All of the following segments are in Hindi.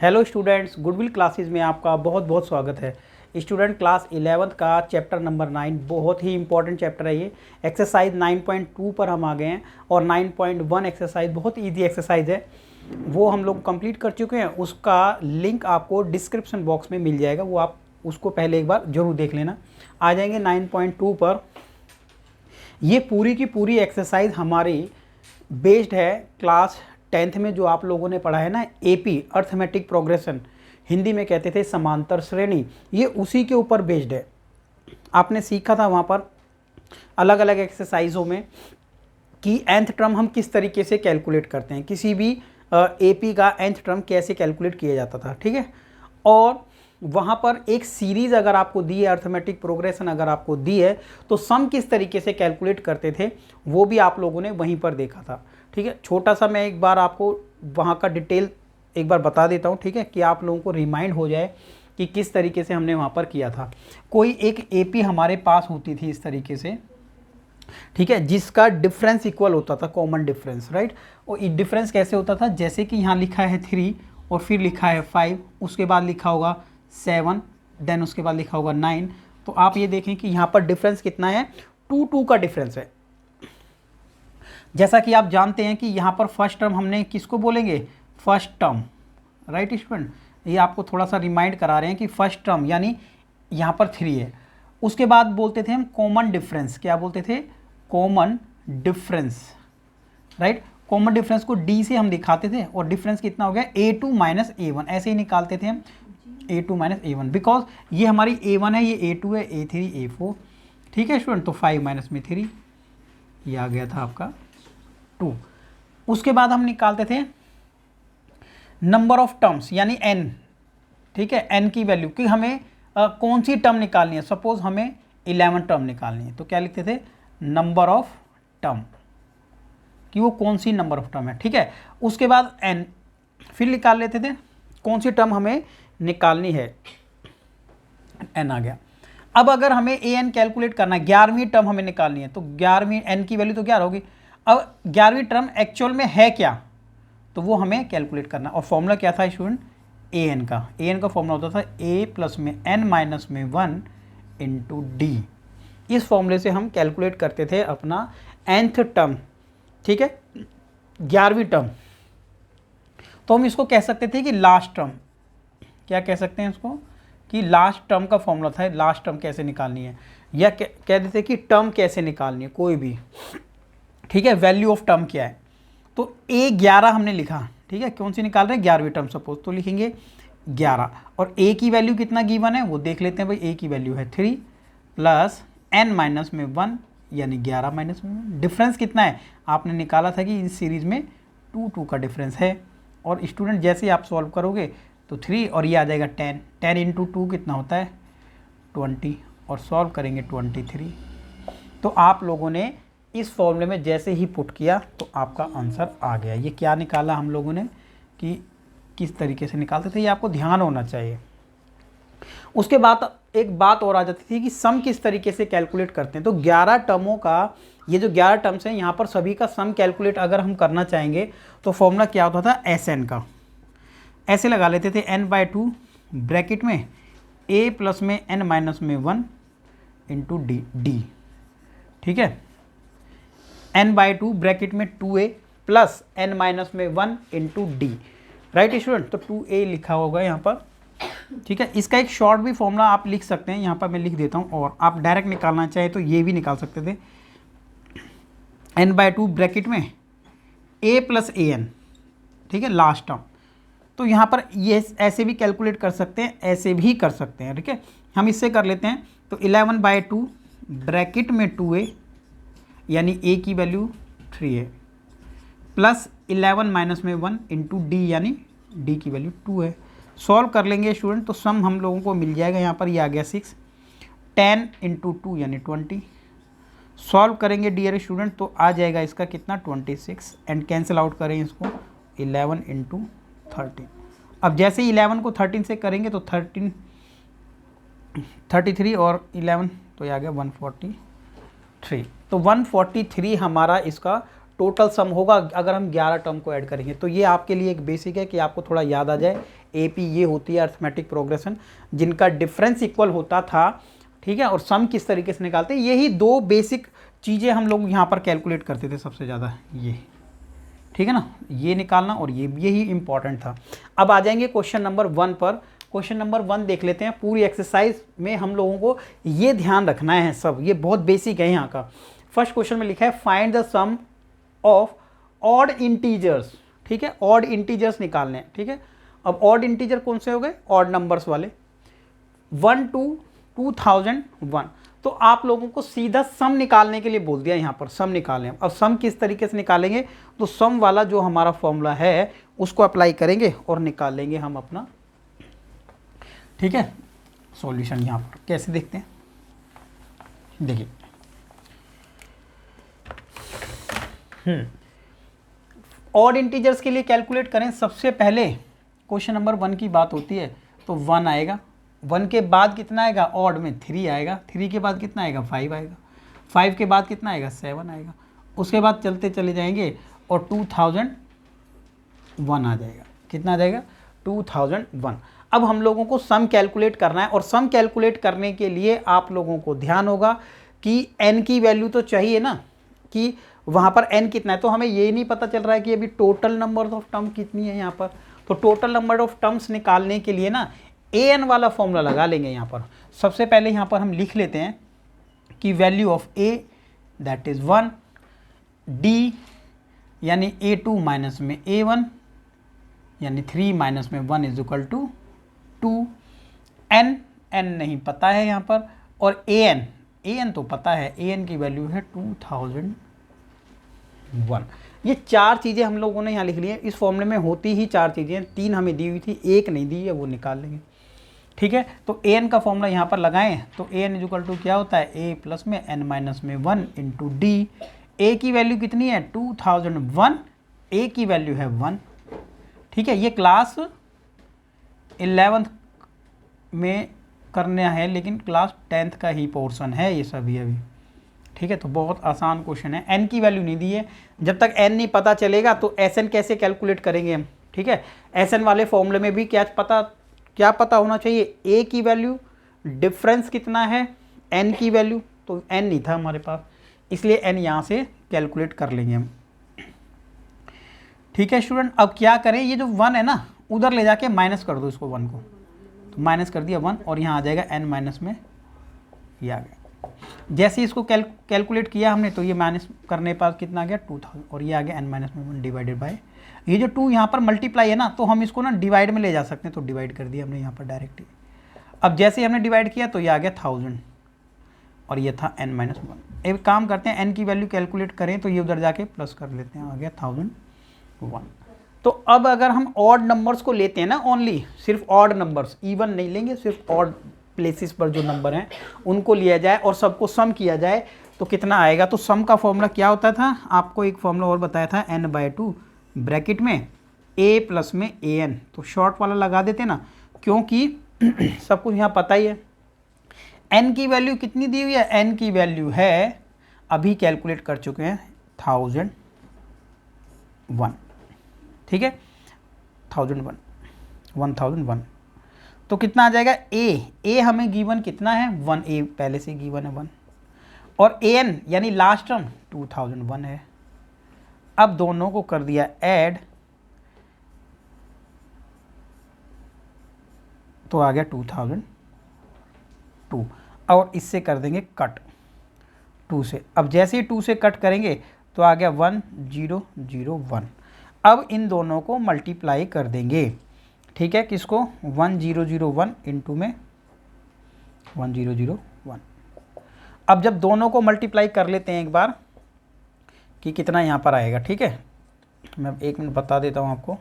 हेलो स्टूडेंट्स, गुडविल क्लासेस में आपका बहुत बहुत स्वागत है। स्टूडेंट क्लास 11th का चैप्टर नंबर 9 बहुत ही इंपॉर्टेंट चैप्टर है। ये एक्सरसाइज 9.2 पर हम आ गए हैं और 9.1 एक्सरसाइज बहुत इजी एक्सरसाइज है, वो हम लोग कंप्लीट कर चुके हैं। उसका लिंक आपको डिस्क्रिप्शन बॉक्स में मिल जाएगा, वो आप उसको पहले एक बार ज़रूर देख लेना। आ जाएंगे 9.2 पर। ये पूरी की पूरी एक्सरसाइज हमारी बेस्ड है क्लास 10th में जो आप लोगों ने पढ़ा है ना, एपी अर्थमेटिक प्रोग्रेशन, हिंदी में कहते थे समांतर श्रेणी, ये उसी के ऊपर बेस्ड है। आपने सीखा था वहाँ पर अलग अलग एक्सरसाइजों में कि nth टर्म हम किस तरीके से कैलकुलेट करते हैं, किसी भी एपी का nth टर्म कैसे कैलकुलेट किया जाता था, ठीक है। और वहाँ पर एक सीरीज़ अगर आपको दी है, अर्थमेटिक प्रोग्रेशन अगर आपको दी है, तो सम किस तरीके से कैलकुलेट करते थे वो भी आप लोगों ने वहीं पर देखा था, ठीक है। छोटा सा मैं एक बार आपको वहाँ का डिटेल एक बार बता देता हूँ, ठीक है, कि आप लोगों को रिमाइंड हो जाए कि किस तरीके से हमने वहाँ पर किया था। कोई एक एपी हमारे पास होती थी इस तरीके से, ठीक है, जिसका डिफरेंस इक्वल होता था, कॉमन डिफरेंस, राइट। और डिफरेंस कैसे होता था, जैसे कि यहाँ लिखा है 3 और फिर लिखा है 5, उसके बाद लिखा होगा 7, देन उसके बाद लिखा होगा 9। तो आप ये देखें कि यहाँ पर डिफरेंस कितना है, 2 का डिफरेंस है। जैसा कि आप जानते हैं कि यहाँ पर फर्स्ट टर्म हमने किसको बोलेंगे, फर्स्ट टर्म, राइट स्टूडेंट। ये आपको थोड़ा सा रिमाइंड करा रहे हैं कि फर्स्ट टर्म यानी यहाँ पर 3 है। उसके बाद बोलते थे हम कॉमन डिफरेंस, क्या बोलते थे, common difference, right. Common difference को डी से हम दिखाते थे और डिफरेंस कितना हो गया, A2 माइनस A1, ऐसे ही निकालते थे हम, A2 माइनस A1, बिकॉज ये हमारी A1 है, ये A2 है, A3 A4, ठीक है स्टूडेंट। तो 5 माइनस में 3, ये आ गया था आपका 2। उसके बाद हम निकालते थे नंबर ऑफ टर्म्स यानी n, ठीक है, n की वैल्यू कि हमें कौन सी टर्म निकालनी है। सपोज हमें 11 टर्म निकालनी है, तो क्या लिखते थे, नंबर ऑफ टर्म, कि वो कौन सी नंबर ऑफ टर्म है, ठीक है। उसके बाद n फिर निकाल लेते थे कौन सी टर्म हमें निकालनी है, n आ गया। अब अगर हमें an कैलकुलेट करना है, 11वीं टर्म हमें निकालनी है, तो 11वीं n की वैल्यू तो 11 होगी। अब 11वीं टर्म एक्चुअल में है क्या, तो वो हमें कैलकुलेट करना। और फॉर्मूला क्या था स्टूडेंट, an का फॉर्मूला होता था a प्लस में n माइनस में 1 इंटू डी। इस फॉर्मूले से हम कैलकुलेट करते थे अपना nth टर्म, ठीक है, 11वीं टर्म। तो हम इसको कह सकते थे कि लास्ट टर्म, क्या कह सकते हैं इसको, कि लास्ट टर्म का फॉर्मूला था, लास्ट टर्म कैसे निकालनी है, या कह देते कि टर्म कैसे निकालनी है कोई भी, ठीक है, वैल्यू ऑफ टर्म क्या है। तो A11 हमने लिखा, ठीक है, कौन सी निकाल रहे हैं, 11वीं टर्म सपोज, तो लिखेंगे 11। और A की वैल्यू कितना गिवन है वो देख लेते हैं भाई, A की वैल्यू है 3 प्लस n माइनस में 1 यानी 11 माइनस में 1। डिफरेंस कितना है, आपने निकाला था कि इस सीरीज़ में 2 का डिफरेंस है। और स्टूडेंट जैसे ही आप सॉल्व करोगे तो 3 और ये आ जाएगा 10 इंटू 2 कितना होता है 20, और सॉल्व करेंगे 23। तो आप लोगों ने इस फॉर्मूले में जैसे ही पुट किया तो आपका आंसर आ गया। ये क्या निकाला हम लोगों ने, कि किस तरीके से निकालते थे, ये आपको ध्यान होना चाहिए। उसके बाद एक बात और आ जाती थी कि सम किस तरीके से कैलकुलेट करते हैं। तो 11 टर्मों का, ये जो 11 टर्म्स हैं यहाँ पर सभी का सम कैलकुलेट अगर हम करना चाहेंगे तो फॉर्मूला क्या होता था, SN का, ऐसे लगा लेते थे n/2 ब्रैकेट में a प्लस में n माइनस में 1 इंटू डी, ठीक है, n/2 ब्रैकेट में 2a प्लस n माइनस में 1 इंटू डी, राइट स्टूडेंट। तो 2a लिखा होगा यहाँ पर, ठीक है। इसका एक शॉर्ट भी फॉर्मूला आप लिख सकते हैं, यहाँ पर मैं लिख देता हूँ, और आप डायरेक्ट निकालना चाहे तो ये भी निकाल सकते थे, n/2 ब्रैकेट में a प्लस an, ठीक है, लास्ट टर्म। तो यहाँ पर ये ऐसे भी कैलकुलेट कर सकते हैं, ऐसे भी कर सकते हैं, ठीक है। हम इससे कर लेते हैं, तो 11/2 ब्रैकेट में 2a यानी a की वैल्यू 3 है प्लस 11 माइनस में 1 इंटू डी यानी d की वैल्यू 2 है। सॉल्व कर लेंगे स्टूडेंट तो सम हम लोगों को मिल जाएगा, यहाँ पर ये आ गया 6, 10 इंटू 2 यानी 20। सॉल्व करेंगे डियर स्टूडेंट तो आ जाएगा इसका कितना 26, एंड कैंसिल आउट करें इसको 11 इंटू 13। अब जैसे 11 को 13 से करेंगे तो 33 और 11 तो ये आ गया 143। तो 143 हमारा इसका टोटल सम होगा अगर हम 11 टर्म को ऐड करेंगे। तो ये आपके लिए एक बेसिक है कि आपको थोड़ा याद आ जाए AP ये होती है अर्थमेटिक प्रोग्रेशन, जिनका डिफरेंस इक्वल होता था, ठीक है, और सम किस तरीके से निकालते हैं, यही दो बेसिक चीज़ें हम लोग यहाँ पर कैलकुलेट करते थे सबसे ज़्यादा, ये, ठीक है ना, ये निकालना और ये, यही इंपॉर्टेंट था। अब आ जाएंगे क्वेश्चन नंबर 1 पर। क्वेश्चन नंबर 1 देख लेते हैं। पूरी एक्सरसाइज में हम लोगों को ये ध्यान रखना है, सब ये बहुत बेसिक है यहाँ का। फर्स्ट क्वेश्चन में लिखा है find the sum of odd integers, ठीक है, ऑड इंटीजर्स निकालने हैं, ठीक है। अब ऑड इंटीजर कौन से हो गए, ऑड नंबर्स वाले, 1 to 2001। तो आप लोगों को सीधा सम निकालने के लिए बोल दिया, यहाँ पर सम निकालें। अब सम किस तरीके से निकालेंगे, तो सम वाला जो हमारा फॉर्मूला है उसको अप्लाई करेंगे और निकालेंगे हम अपना, ठीक है, सॉल्यूशन। यहाँ पर कैसे देखते हैं, देखिए, ऑड इंटीजर्स के लिए कैलकुलेट करें। सबसे पहले क्वेश्चन नंबर 1 की बात होती है तो 1 आएगा, 1 के बाद कितना आएगा, ऑड में 3 आएगा, 3 के बाद कितना आएगा, 5 आएगा, 5 के बाद कितना आएगा, 7 आएगा, उसके बाद चलते चले जाएंगे और 2001 आ जाएगा। कितना आ जाएगा, 2001। अब हम लोगों को सम कैलकुलेट करना है, और सम कैलकुलेट करने के लिए आप लोगों को ध्यान होगा कि n की वैल्यू तो चाहिए ना, कि वहाँ पर n कितना है। तो हमें ये नहीं पता चल रहा है कि अभी टोटल नंबर ऑफ टर्म कितनी है यहाँ पर। तो टोटल नंबर ऑफ टर्म्स निकालने के लिए ना an वाला फॉर्मूला लगा लेंगे यहाँ पर। सबसे पहले यहाँ पर हम लिख लेते हैं कि value of a that is 1, d यानी a2 माइनस में a1 यानी 3 माइनस में 1 इज इक्वल टू 2, n नहीं पता है यहाँ पर, और an तो पता है, an की वैल्यू है 2001। ये 4 चीज़ें हम लोगों ने यहाँ लिख ली हैं। इस फॉर्मूले में होती ही 4 चीज़ें, 3 हमें दी हुई थी, 1 नहीं दी है, वो निकाल लेंगे, ठीक है। तो an का फॉर्मूला यहाँ पर लगाएं तो an इज इक्वल टू क्या होता है, a प्लस में n माइनस में 1 इंटू डी। a की वैल्यू कितनी है, 2001, a की वैल्यू है 1, ठीक है। ये क्लास 11th में करना है, लेकिन क्लास 10th का ही पोर्शन है ये सभी अभी, ठीक है। तो बहुत आसान क्वेश्चन है। n की वैल्यू नहीं दी है, जब तक n नहीं पता चलेगा तो Sn कैसे कैलकुलेट करेंगे हम, ठीक है। Sn वाले फॉर्मूले में भी क्या पता होना चाहिए, a की वैल्यू, डिफरेंस कितना है, n की वैल्यू, तो n नहीं था हमारे पास, इसलिए n यहाँ से कैलकुलेट कर लेंगे हम, ठीक है स्टूडेंट। अब क्या करें, ये जो 1 है ना, उधर ले जाके माइनस कर दो इसको, 1 को, तो माइनस कर दिया 1, और यहाँ आ जाएगा n माइनस में, ये आ गया। जैसे इसको कैलकुलेट किया हमने तो ये माइनस करने पर कितना आ गया, 2000, और ये आ गया n माइनस में 1 डिवाइडेड बाय, ये जो 2 यहाँ पर मल्टीप्लाई है ना, तो हम इसको ना डिवाइड में ले जा सकते हैं, तो डिवाइड कर दिया हमने यहाँ पर डायरेक्टली। अब जैसे ही हमने डिवाइड किया तो ये आ गया 1000, और ये था n माइनस 1। एक काम करते हैं, n की वैल्यू कैलकुलेट करें तो ये उधर जाके प्लस कर लेते हैं, आ गया 1001। तो अब अगर हम ऑड नंबर्स को लेते हैं ना, ओनली सिर्फ ऑड नंबर्स, इवन नहीं लेंगे, सिर्फ ऑड प्लेसेस पर जो नंबर हैं उनको लिया जाए और सबको सम किया जाए तो कितना आएगा। तो सम का फॉर्मूला क्या होता था, आपको एक फॉर्मूला और बताया था, n/2 ब्रैकेट में a प्लस में an, तो शॉर्ट वाला लगा देते ना, क्योंकि सब कुछ यहाँ पता ही है। n की वैल्यू कितनी दी हुई है, n की वैल्यू है, अभी कैलकुलेट कर चुके हैं, 1001, ठीक है, 1001, तो कितना आ जाएगा, a हमें गिवन कितना है, 1, a पहले से गिवन है 1, और an यानी लास्ट टर्म 2001 है। अब दोनों को कर दिया ऐड, तो आ गया 2002, और इससे कर देंगे कट 2 से। अब जैसे ही 2 से कट करेंगे तो आ गया 1001। अब इन दोनों को मल्टीप्लाई कर देंगे, ठीक है, किसको, 1001 इंटू में 1001। अब जब दोनों को मल्टीप्लाई कर लेते हैं एक बार कि कितना यहाँ पर आएगा, ठीक है, मैं 1 मिनट बता देता हूँ आपको।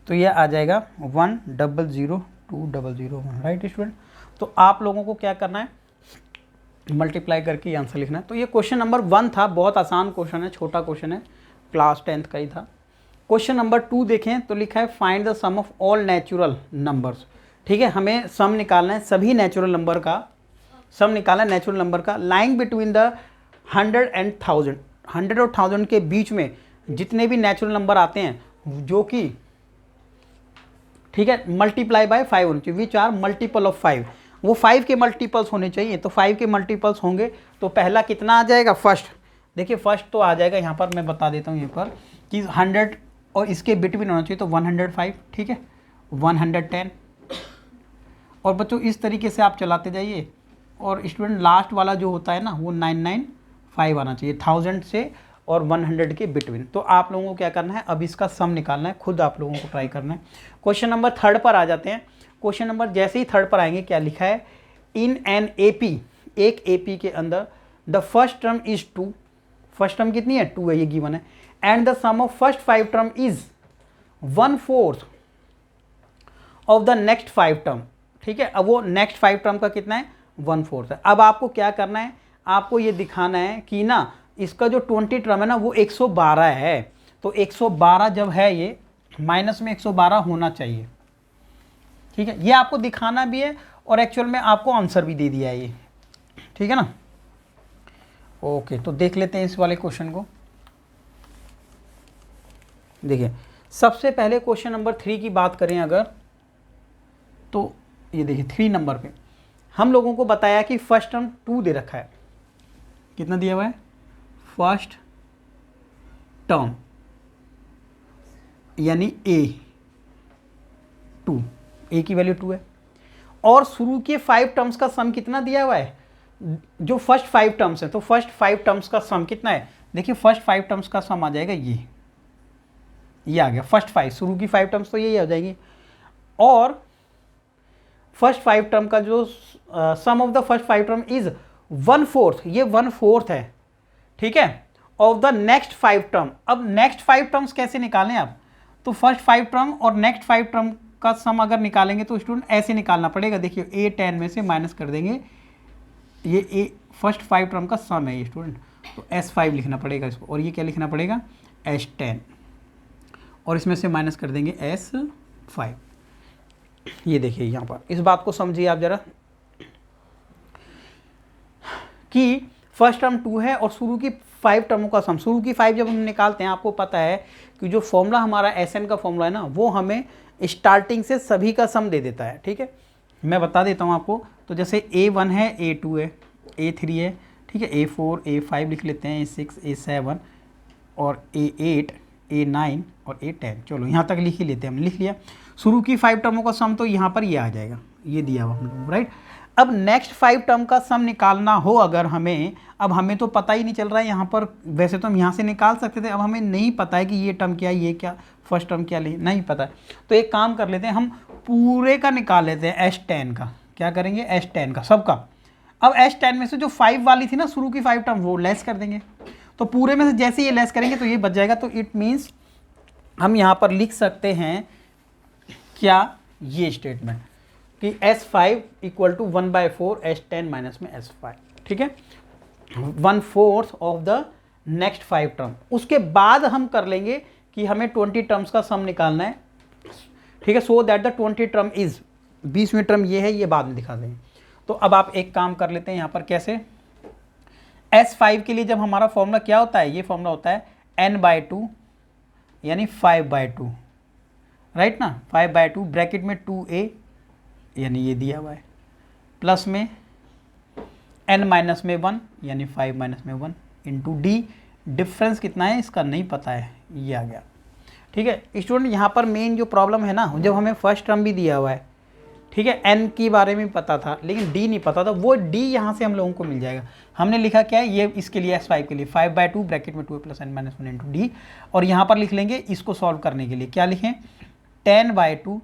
तो ये आ जाएगा 1002001, राइट स्टूडेंट। तो आप लोगों को क्या करना है, मल्टीप्लाई करके आंसर लिखना है। तो ये क्वेश्चन नंबर 1 था, बहुत आसान क्वेश्चन है, छोटा क्वेश्चन है, क्लास 10th का ही था। क्वेश्चन नंबर 2 देखें तो लिखा है find the sum of all natural numbers. ठीक है, हमें सम निकालना है सभी नेचुरल नंबर का, सम निकालना है नेचुरल नंबर का लाइंग बिटवीन द 100 एंड 1000। 100 और 1000 के बीच में जितने भी नेचुरल नंबर आते हैं जो कि ठीक है मल्टीप्लाई बाय 5 होने चाहिए, विच आर मल्टीपल ऑफ 5, वो 5 के मल्टीपल्स होने चाहिए। तो 5 के मल्टीपल्स होंगे तो पहला कितना आ जाएगा, फर्स्ट। देखिए फर्स्ट तो आ जाएगा यहाँ पर, मैं बता देता हूँ यहाँ पर कि 100 और इसके बिटवीन होना चाहिए, तो 105, ठीक है 110। और बच्चों इस तरीके से आप चलाते जाइए, और स्टूडेंट लास्ट वाला जो होता है ना वो 995 आना चाहिए 1000 से और 100 के बिटवीन। तो आप लोगों को क्या करना है, अब इसका सम निकालना है, खुद आप लोगों को ट्राई करना है। क्वेश्चन नंबर 3 पर आ जाते हैं। क्वेश्चन नंबर जैसे ही 3 पर आएंगे, क्या लिखा है, इन एन एपी, एक एपी के अंदर the first term is 2, first term कितनी है 2 है, ये गिवन है, and the sum of first 5 term is 1/4 of the next 5 term. ठीक है, अब वो नेक्स्ट 5 टर्म का कितना है 1/4 है। अब आपको क्या करना है, आपको ये दिखाना है कि ना इसका जो 20 टर्म है ना वो 112 है। तो 112 जब है ये माइनस में 112 होना चाहिए। ठीक है, ये आपको दिखाना भी है और एक्चुअल में आपको आंसर भी दे दिया है ये। ठीक है ना, ओके। तो देख लेते हैं इस वाले क्वेश्चन को। देखिए सबसे पहले क्वेश्चन नंबर 3 की बात करें अगर, तो ये देखिए 3 नंबर पे हम लोगों को बताया कि फर्स्ट टर्म 2 दे रखा है। कितना दिया हुआ है, फर्स्ट टर्म यानी A2, A की वैल्यू 2 है, और शुरू के 5 टर्म्स का सम कितना दिया हुआ है, जो फर्स्ट 5 टर्म्स है, तो फर्स्ट 5 टर्म्स का सम कितना है, देखिए फर्स्ट 5 टर्म्स का सम आ जाएगा ये आ गया फर्स्ट 5, शुरू की 5 टर्म्स तो यही आ जाएंगी, और फर्स्ट 5 टर्म का जो sum of the first 5 term is 1/4, ये 1/4 है। ठीक है, ऑफ द नेक्स्ट 5 टर्म। अब नेक्स्ट 5 टर्म्स कैसे निकालें आप, तो फर्स्ट 5 टर्म और नेक्स्ट 5 टर्म का सम अगर निकालेंगे तो स्टूडेंट ऐसे निकालना पड़ेगा। देखिए A10 में से माइनस कर देंगे, ये फर्स्ट 5 टर्म का सम है ये स्टूडेंट, तो S5 लिखना पड़ेगा इसको, और ये क्या लिखना पड़ेगा S10, और इसमें से माइनस कर देंगे S5। ये देखिए यहाँ पर इस बात को समझिए आप जरा कि फर्स्ट टर्म 2 है और शुरू की 5 टर्मों का सम, शुरू की 5 जब हम निकालते हैं, आपको पता है कि जो फॉर्मूला हमारा SN का फॉर्मूला है ना, वो हमें स्टार्टिंग से सभी का सम दे देता है। ठीक है, मैं बता देता हूँ आपको। तो जैसे A1 है, A2 है, A3 है, ठीक है, A4 A5 लिख लेते हैं, A6 A7 और A8 A9 और A10। चलो यहाँ तक लिख ही लेते हैं, हम लिख लिया। शुरू की 5 टर्मों का सम तो यहाँ पर ये आ जाएगा, ये दिया हुआ हम लोग, राइट। अब नेक्स्ट 5 टर्म का सम निकालना हो अगर हमें, अब हमें तो पता ही नहीं चल रहा है यहाँ पर, वैसे तो हम यहाँ से निकाल सकते थे, अब हमें नहीं पता है कि ये टर्म क्या है, ये क्या फर्स्ट टर्म क्या नहीं पता है। तो एक काम कर लेते हैं, हम पूरे का निकाल लेते हैं S10 का। क्या करेंगे, S10 का सबका। अब S10 में से जो 5 वाली थी ना शुरू की 5 टर्म, वो लेस कर देंगे। तो पूरे में से जैसे ये लेस करेंगे तो ये बच जाएगा। तो इट मीन्स हम यहाँ पर लिख सकते हैं क्या, ये स्टेटमेंट कि S5 equal to 1/4 S10 minus में S5। ठीक है, 1/4 ऑफ द नेक्स्ट 5 टर्म। उसके बाद हम कर लेंगे कि हमें 20 टर्म्स का सम निकालना है। ठीक है, so that the 20 term is, 20वीं टर्म ये है, ये बाद में दिखा देंगे। तो अब आप एक काम कर लेते हैं यहाँ पर, कैसे, S5 के लिए जब हमारा फॉर्मूला क्या होता है, ये फॉर्मूला होता है n/2 यानी 5/2, राइट ना, 5/2 ब्रैकेट में 2a यानी ये दिया हुआ है, प्लस में n माइनस में 1 यानी 5 माइनस में 1 इंटू डी। डिफरेंस कितना है इसका नहीं पता है, ये आ गया। ठीक है स्टूडेंट, यहाँ पर मेन जो प्रॉब्लम है ना, जब हमें फर्स्ट टर्म भी दिया हुआ है, ठीक है, n के बारे में पता था लेकिन d नहीं पता था, वो d यहाँ से हम लोगों को मिल जाएगा। हमने लिखा क्या है, ये इसके लिए S5 के लिए 5/2 ब्रैकेट में 2a plus n minus 1 into D, और यहाँ पर लिख लेंगे इसको सॉल्व करने के लिए, क्या लिखें 10/2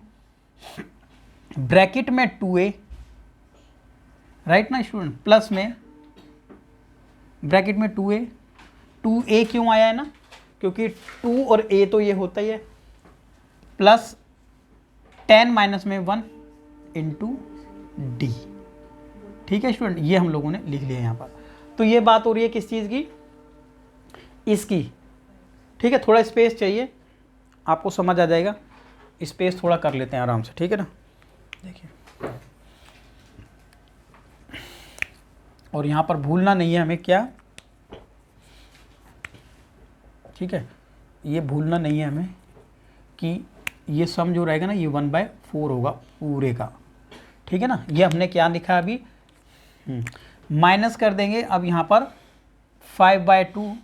ब्रैकेट में 2a, राइट ना स्टूडेंट, प्लस में ब्रैकेट में 2a क्यों आया है ना, क्योंकि 2 और a तो ये होता ही है, प्लस 10 माइनस में 1 इंटू डी। ठीक है स्टूडेंट, ये हम लोगों ने लिख लिया यहाँ पर। तो ये बात हो रही है किस चीज़ की, इसकी। ठीक है, थोड़ा स्पेस चाहिए, आपको समझ आ जाएगा। स्पेस थोड़ा कर लेते हैं आराम से, ठीक है ना। देखिए, और यहाँ पर भूलना नहीं है हमें क्या, ठीक है, ये भूलना नहीं है हमें कि ये सम जो रहेगा ना ये 1/4 होगा पूरे का, ठीक है ना। ये हमने क्या लिखा अभी, माइनस कर देंगे अब यहाँ पर 5/2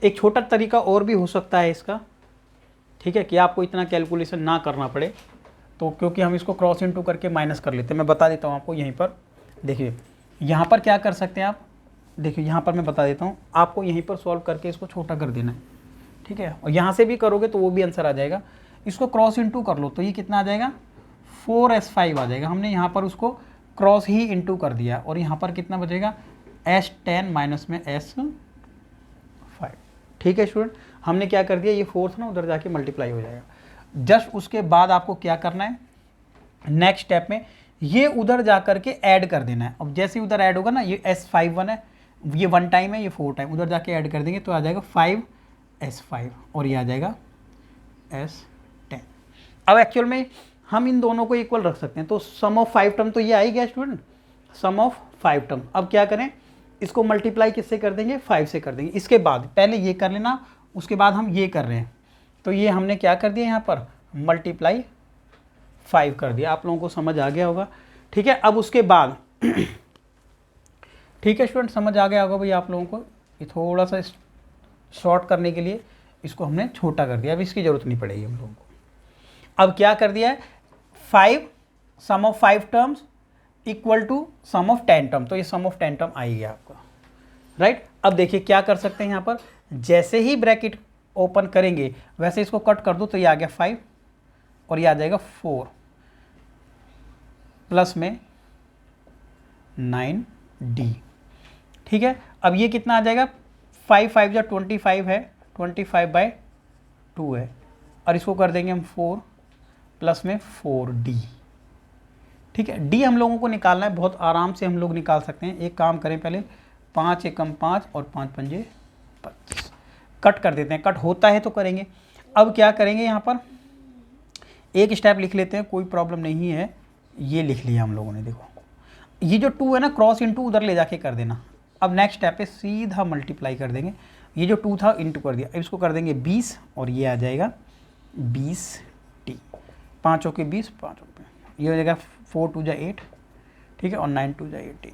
एक छोटा तरीका और भी हो सकता है इसका, ठीक है, कि आपको इतना कैलकुलेशन ना करना पड़े, तो क्योंकि हम इसको क्रॉस इनटू करके माइनस कर लेते हैं। मैं बता देता हूँ आपको यहीं पर, देखिए यहाँ पर क्या कर सकते हैं आप, देखिए यहाँ पर मैं बता देता हूँ आपको, यहीं पर सॉल्व करके इसको छोटा कर देना है, ठीक है, और यहाँ से भी करोगे तो वो भी आंसर आ जाएगा। इसको क्रॉस इनटू कर लो तो ये कितना आ जाएगा, 4s5 आ जाएगा। हमने यहाँ पर उसको क्रॉस ही इनटू कर दिया, और यहाँ पर कितना बचेगा, s10 माइनस में s5, ठीक है स्टूडेंट। हमने क्या कर दिया, ये 4 था ना, उधर जाके मल्टीप्लाई हो जाएगा। जस्ट उसके बाद आपको क्या करना है, नेक्स्ट स्टेप में ये उधर जा करके ऐड कर देना है। अब जैसे उधर ऐड होगा ना, ये s5 है, ये 1 टाइम है, ये 4 टाइम, उधर जाके ऐड कर देंगे तो आ जाएगा 5s5, और ये आ जाएगा s10। अब एक्चुअल में हम इन दोनों को इक्वल रख सकते हैं, तो सम ऑफ 5 टर्म तो ये आ ही गया स्टूडेंट, सम ऑफ 5 टर्म। अब क्या करें, इसको मल्टीप्लाई किससे कर देंगे, 5 से कर देंगे। इसके बाद पहले ये कर लेना, उसके बाद हम ये कर रहे हैं, तो ये हमने क्या कर दिया, यहाँ पर मल्टीप्लाई 5 कर दिया। आप लोगों को समझ आ गया होगा, ठीक है। अब उसके बाद ठीक है स्टूडेंट, समझ आ गया होगा भाई आप लोगों को। ये थोड़ा सा शॉर्ट करने के लिए इसको हमने छोटा कर दिया, अब इसकी ज़रूरत नहीं पड़ेगी हम लोगों को। अब क्या कर दिया है, 5 sum of 5 terms equal to sum of 10 term, तो ये सम ऑफ 10 टर्म आ ही गया आपका, राइट। अब देखिए क्या कर सकते हैं, यहाँ पर जैसे ही ब्रैकेट ओपन करेंगे वैसे इसको कट कर दो, तो ये आ गया 5 और ये आ जाएगा 4 प्लस में 9d, ठीक है। अब ये कितना आ जाएगा, 5 5 या 25 है, 25/2 है, और इसको कर देंगे हम 4 प्लस में 4d, ठीक है। d हम लोगों को निकालना है, बहुत आराम से हम लोग निकाल सकते हैं। एक काम करें, पहले 5 एकम 5 और 5 पंजे 25, कट कर देते हैं, कट होता है तो करेंगे। अब क्या करेंगे, यहाँ पर एक स्टेप लिख लेते हैं, कोई प्रॉब्लम नहीं है, ये लिख लिया हम लोगों ने। देखो ये जो 2 है ना, क्रॉस इनटू उधर ले जाके कर देना। अब नेक्स्ट स्टेप पे सीधा मल्टीप्लाई कर देंगे, ये जो 2 था इनटू कर दिया, अब इसको कर देंगे 20 और ये आ जाएगा 20t, 5 के 20, 5 पे ये हो जाएगा 4 2 जा 8, ठीक है, और 9 2 जा 18,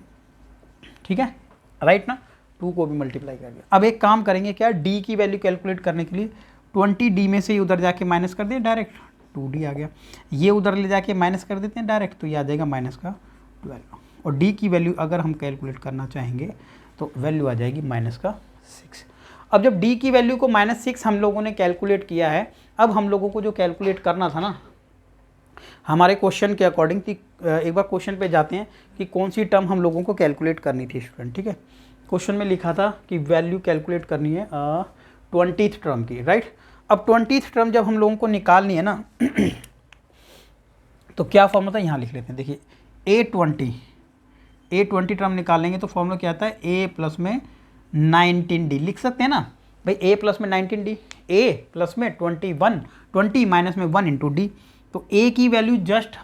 ठीक है, राइट ना। 2 को भी मल्टीप्लाई कर दिया। अब एक काम करेंगे, क्या, d की वैल्यू कैलकुलेट करने के लिए 20d में से उधर जाके माइनस कर दिया डायरेक्ट, 2d आ गया। ये उधर ले जाके माइनस कर देते हैं डायरेक्ट, तो ये आ जाएगा माइनस का 12, और d की वैल्यू अगर हम कैलकुलेट करना चाहेंगे तो वैल्यू आ जाएगी माइनस का 6। अब जब d की वैल्यू को -6 हम लोगों ने कैलकुलेट किया है, अब हम लोगों को जो कैलकुलेट करना था ना हमारे क्वेश्चन के अकॉर्डिंग, एक बार क्वेश्चन पे जाते हैं कि कौन सी टर्म हम लोगों को कैलकुलेट करनी थी स्टूडेंट, ठीक है। क्वेश्चन में लिखा था कि वैल्यू कैलकुलेट करनी है 20th टर्म की, राइट। अब 20th टर्म जब हम लोगों को निकालनी है ना तो क्या फॉर्मूला था, यहाँ लिख लेते हैं। देखिए A20 टर्म निकालेंगे तो फॉर्मूला क्या आता है, A प्लस में 19d लिख सकते हैं ना भाई, A प्लस में 19d, A प्लस में 20 माइनस में 1 इंटू डी। तो A की वैल्यू जस्ट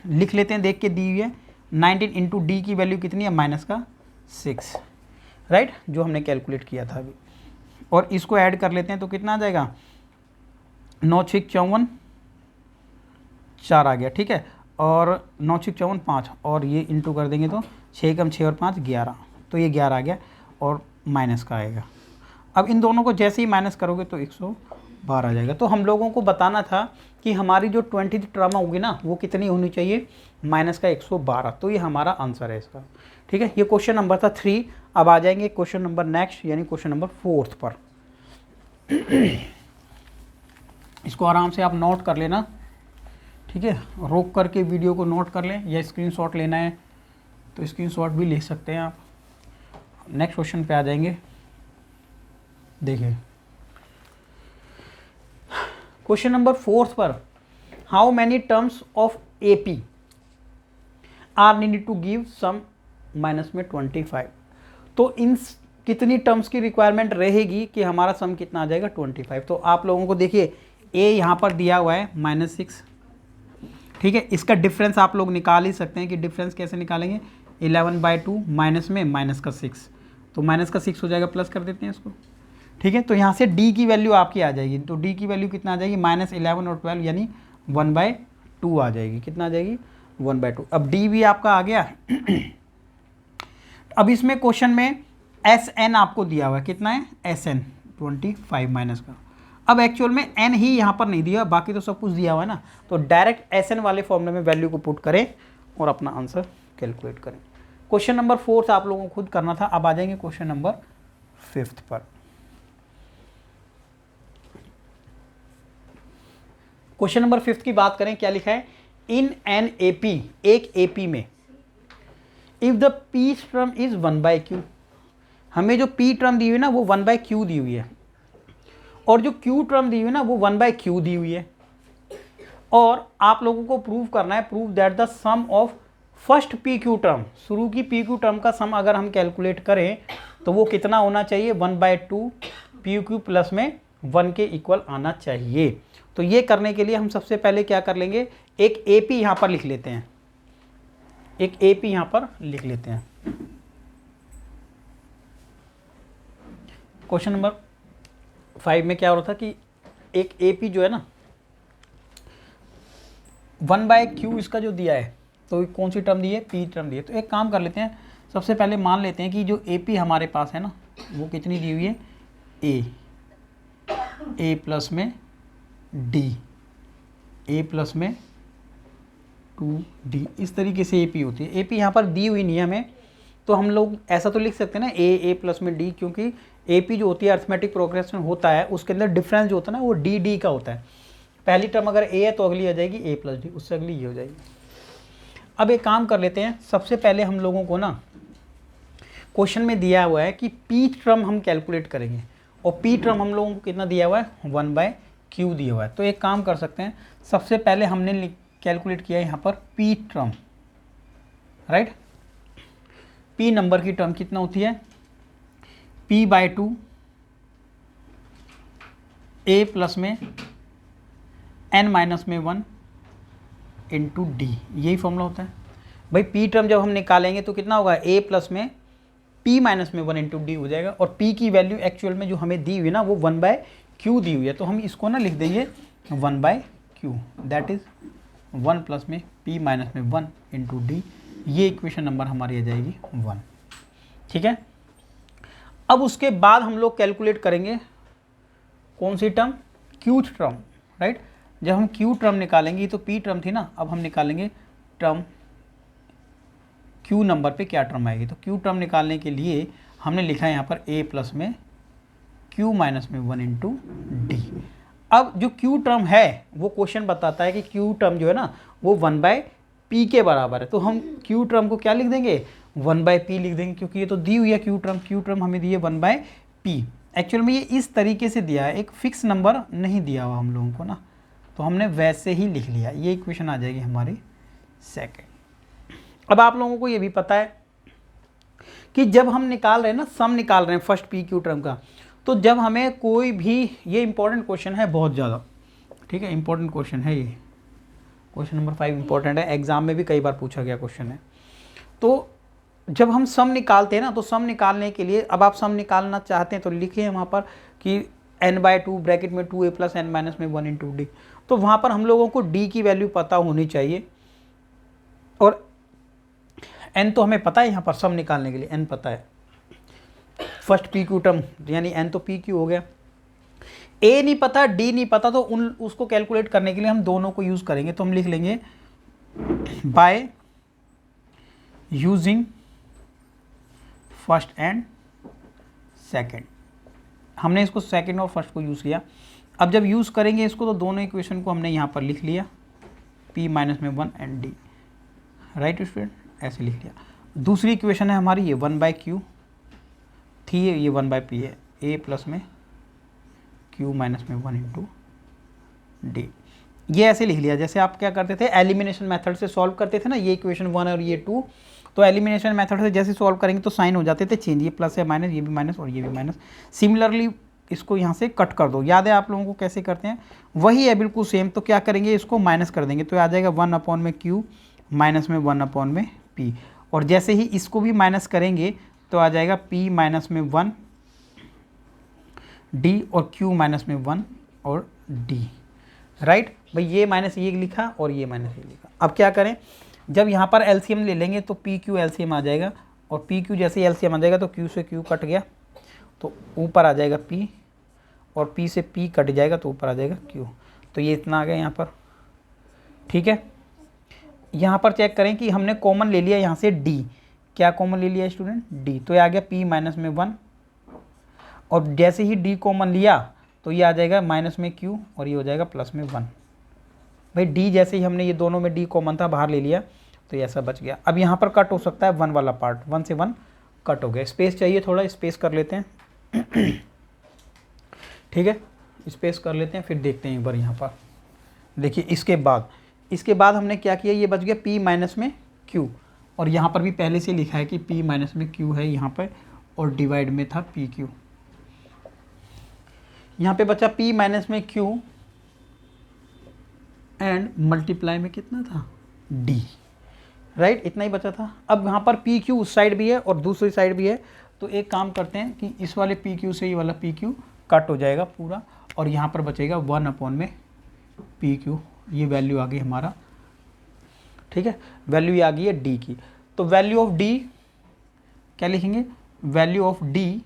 लिख लेते हैं, देख के दी हुई है, 19 इंटू डी की वैल्यू कितनी है, माइनस का 6, राइट, जो हमने कैलकुलेट किया था अभी। और इसको ऐड कर लेते हैं तो कितना आ जाएगा, 9 6 54, 4 आ गया, ठीक है, और 9 6 54 5, और ये इंटू कर देंगे तो 6 कम 6 और 5 11, तो ये 11 आ गया और माइनस का आएगा। अब इन दोनों को जैसे ही माइनस करोगे तो 112 आ जाएगा। तो हम लोगों को बताना था कि हमारी जो 20th टर्म होगी ना वो कितनी होनी चाहिए, माइनस का 112, तो ये हमारा आंसर है इसका, ठीक है। ये क्वेश्चन नंबर था 3। अब आ जाएंगे क्वेश्चन नंबर नेक्स्ट, यानी क्वेश्चन नंबर 4 पर। इसको आराम से आप नोट कर लेना, ठीक है, रोक करके वीडियो को नोट कर लें, या स्क्रीनशॉट लेना है तो स्क्रीनशॉट भी ले सकते हैं आप। नेक्स्ट क्वेश्चन पे आ जाएंगे। देखिए क्वेश्चन नंबर 4 पर, how many terms of AP are need to give sum minus में 25। तो इन कितनी टर्म्स की रिक्वायरमेंट रहेगी कि हमारा सम कितना आ जाएगा 25। तो आप लोगों को देखिए ए यहाँ पर दिया हुआ है -6, ठीक है। इसका डिफरेंस आप लोग निकाल ही सकते हैं कि डिफरेंस कैसे निकालेंगे, 11/2 माइनस में माइनस का 6, तो माइनस का 6 हो जाएगा, प्लस कर देते हैं इसको, ठीक है। तो यहाँ से डी की वैल्यू आपकी आ जाएगी, तो डी की वैल्यू कितना आ जाएगी, -11 और 12 यानी 1/2 आ जाएगी। कितना आ जाएगी, 1/2। अब डी भी आपका आ गया। अब इसमें क्वेश्चन में SN आपको दिया हुआ है, कितना है SN 25 माइनस का। अब एक्चुअल में n ही यहाँ पर नहीं दिया, बाकी तो सब कुछ दिया हुआ है ना, तो डायरेक्ट SN वाले फॉर्मूले में वैल्यू को पुट करें और अपना आंसर कैलकुलेट करें। क्वेश्चन नंबर 4 आप लोगों को खुद करना था। अब आ जाएंगे क्वेश्चन नंबर 5 पर। क्वेश्चन नंबर 5 की बात करें, क्या लिखा है, इन एन AP, एक AP में if the P term is 1/q, हमें जो P टर्म दी हुई है ना वो 1/q दी हुई है, और जो Q टर्म दी हुई है ना वो 1/q दी हुई है, और आप लोगों को प्रूव करना है, prove that the sum of first PQ term, शुरू की PQ टर्म का सम अगर हम कैलकुलेट करें तो वो कितना होना चाहिए, 1/2 PQ प्लस में 1 के इक्वल आना चाहिए। तो ये करने के लिए हम सबसे पहले क्या कर लेंगे, एक AP यहाँ पर लिख लेते हैं, एक AP यहाँ पर लिख लेते हैं। क्वेश्चन नंबर 5 में क्या हो रहा था कि एक AP जो है ना 1/q इसका जो दिया है, तो कौन सी टर्म दी है, P टर्म दी है। तो एक काम कर लेते हैं, सबसे पहले मान लेते हैं कि जो AP हमारे पास है ना वो कितनी दी हुई है, A प्लस में D, A प्लस में 2D, इस तरीके से AP होती है। AP यहाँ पर दी हुई नहीं है हमें, तो हम लोग ऐसा तो लिख सकते हैं ना A प्लस में D, क्योंकि AP जो होती है अरिथमेटिक प्रोग्रेशन होता है, उसके अंदर डिफरेंस जो होता है ना वो D का होता है। पहली टर्म अगर A है तो अगली आ जाएगी A प्लस D, उससे अगली ये हो जाएगी। अब एक काम कर लेते हैं, सबसे पहले हम लोगों को ना क्वेश्चन में दिया हुआ है कि P टर्म हम कैलकुलेट करेंगे, और P टर्म हम लोगों को कितना दिया हुआ है, 1/q दिया हुआ है। तो एक काम कर सकते हैं, सबसे पहले हमने कैलकुलेट किया है यहाँ पर P term, right. P number की टर्म कितना होती है, P/2 A प्लस में n माइनस में 1 इंटू D, यही फॉर्मूला होता है भाई। P टर्म जब हम निकालेंगे तो कितना होगा, A प्लस में P माइनस में 1 इंटू D हो जाएगा, और P की वैल्यू एक्चुअल में जो हमें दी हुई है ना वो 1/q दी हुई है, तो हम इसको ना लिख देंगे 1/q, दैट इज 1 प्लस में P माइनस में 1 इंटू D। ये इक्वेशन नंबर हमारी आ जाएगी 1, ठीक है। अब उसके बाद हम लोग कैलकुलेट करेंगे कौन सी टर्म, Q टर्म, राइट। जब हम Q टर्म निकालेंगे, तो P टर्म थी ना, अब हम निकालेंगे टर्म Q नंबर पे क्या टर्म आएगी। तो Q टर्म निकालने के लिए हमने लिखा है यहाँ पर A प्लस में Q माइनस में 1 इंटू D। अब जो Q टर्म है वो क्वेश्चन बताता है कि Q टर्म जो है ना वो 1/P के बराबर है, तो हम Q टर्म को क्या लिख देंगे, 1/P लिख देंगे, क्योंकि ये तो दी हुई है Q टर्म हमें दी है 1/P। एक्चुअल में ये इस तरीके से दिया है, एक फिक्स नंबर नहीं दिया हुआ हम लोगों को ना, तो हमने वैसे ही लिख लिया। ये इक्वेशन आ जाएगी हमारी सेकंड। अब आप लोगों को ये भी पता है कि जब हम निकाल रहे हैं ना, सम निकाल रहे हैं फर्स्ट PQ टर्म का, तो जब हमें कोई भी, ये इंपॉर्टेंट क्वेश्चन है बहुत ज़्यादा, ठीक है, इंपॉर्टेंट क्वेश्चन है ये, क्वेश्चन नंबर 5 इंपॉर्टेंट है, एग्जाम में भी कई बार पूछा गया क्वेश्चन है। तो जब हम सम निकालते हैं ना, तो सम निकालने के लिए, अब आप सम निकालना चाहते हैं तो लिखिए वहाँ पर कि n/2 ब्रैकेट में 2A प्लस n माइनस में 1 इंटू D। तो वहाँ पर हम लोगों को D की वैल्यू पता होनी चाहिए, और n तो हमें पता है, यहाँ पर सम निकालने के लिए n पता है, फर्स्ट PQ टर्म यानी n तो PQ हो गया। A नहीं पता, D नहीं पता, तो उसको कैलकुलेट करने के लिए हम दोनों को यूज़ करेंगे। तो हम लिख लेंगे by using first and second. हमने इसको सेकंड और फर्स्ट को यूज़ किया। अब जब यूज़ करेंगे इसको, तो दोनों इक्वेशन को हमने यहाँ पर लिख लिया, P माइनस में 1 एंड D, राइट स्टूडेंट, ऐसे लिख लिया। दूसरी इक्वेशन है हमारी ये 1/Q थी, ये 1/P है, A प्लस में Q माइनस में 1 इंटू D। ये ऐसे लिख लिया। जैसे आप क्या करते थे, एलिमिनेशन मेथड से सॉल्व करते थे ना, ये इक्वेशन 1 और ये 2, तो एलिमिनेशन मेथड से जैसे सॉल्व करेंगे तो साइन हो जाते थे चेंज, ये प्लस है माइनस, ये भी माइनस और ये भी माइनस। सिमिलरली इसको यहाँ से कट कर दो, याद है आप लोगों को कैसे करते हैं, वही है बिल्कुल सेम। तो क्या करेंगे, इसको माइनस कर देंगे तो आ जाएगा 1/q माइनस में 1/p। और जैसे ही इसको भी माइनस करेंगे तो आ जाएगा p माइनस में 1 d और q माइनस में 1 और d। राइट भाई, ये माइनस ये लिखा और ये माइनस ये लिखा। अब क्या करें, जब यहाँ पर एलसीएम ले लेंगे तो पी क्यू एलसीएम आ जाएगा, और पी क्यू जैसे ही एलसीएम आ जाएगा तो क्यू से क्यू कट गया तो ऊपर आ जाएगा पी, और पी से पी कट जाएगा तो ऊपर आ जाएगा क्यू। तो ये इतना आ गया यहाँ पर। ठीक है, यहाँ पर चेक करें कि हमने कॉमन ले लिया यहाँ से डी। क्या कॉमन ले लिया स्टूडेंट, डी। तो ये आ गया पी माइनस में 1, और जैसे ही डी कॉमन लिया तो ये आ जाएगा माइनस में क्यू, और ये हो जाएगा प्लस में 1। भाई डी जैसे ही हमने ये दोनों में डी कॉमन था बाहर ले लिया तो ये ऐसा बच गया। अब यहाँ पर कट हो सकता है 1 वाला पार्ट, 1 से 1 कट हो गया। स्पेस चाहिए, थोड़ा स्पेस कर लेते हैं। ठीक है, स्पेस कर लेते हैं, फिर देखते हैं एक बार यहाँ पर। देखिए इसके बाद हमने क्या किया, ये बच गया p माइनस में q, और यहाँ पर भी पहले से लिखा है कि p माइनस में q है यहाँ पर, और डिवाइड में था pq। यहाँ पे बचा p माइनस में q एंड मल्टीप्लाई में कितना था d। राइट, इतना ही बचा था। अब यहाँ पर पी क्यू उस साइड भी है और दूसरी साइड भी है, तो एक काम करते हैं कि इस वाले पी क्यू से ये वाला पी क्यू कट हो जाएगा पूरा, और यहाँ पर बचेगा 1/p q। ये वैल्यू आ गई हमारा। ठीक है, वैल्यू ये आ गई है डी की। तो वैल्यू ऑफ डी क्या लिखेंगे, value of D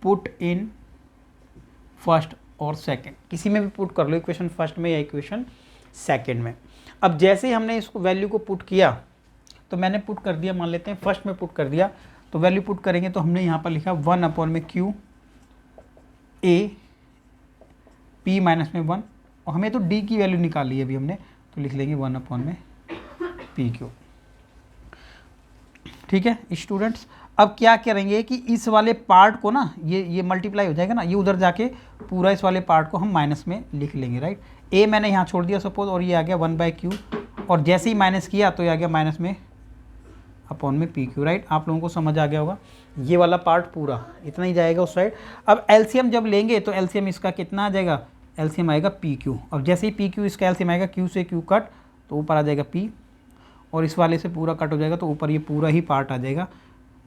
put in first और सेकंड, किसी में भी पुट कर लो, इक्वेशन फर्स्ट में या इक्वेशन सेकंड में। अब जैसे ही हमने इसको वैल्यू को पुट किया, तो मैंने पुट कर दिया, मान लेते हैं फर्स्ट में पुट कर दिया, तो वैल्यू पुट करेंगे तो हमने यहाँ पर लिखा 1/q a p माइनस में 1, और हमें तो d की वैल्यू निकाली है अभी हमने, तो लिख लेंगे 1/p q। ठीक है स्टूडेंट्स, अब क्या करेंगे कि इस वाले पार्ट को ना, ये मल्टीप्लाई हो जाएगा ना, ये उधर जाके पूरा इस वाले पार्ट को हम माइनस में लिख लेंगे। राइट, a मैंने यहाँ छोड़ दिया सपोज, और ये आ गया 1/q, और जैसे ही माइनस किया तो ये आ गया माइनस में अपॉन में पी क्यू। राइट, आप लोगों को समझ आ गया होगा, ये वाला पार्ट पूरा इतना ही जाएगा उस साइड। अब एलसीएम जब लेंगे तो एलसीएम इसका कितना आ जाएगा, एलसीएम आएगा पी क्यू, और जैसे ही पी क्यू इसका एलसीएम आएगा क्यू से क्यू कट तो ऊपर आ जाएगा पी, और इस वाले से पूरा कट हो जाएगा तो ऊपर ये पूरा ही पार्ट आ जाएगा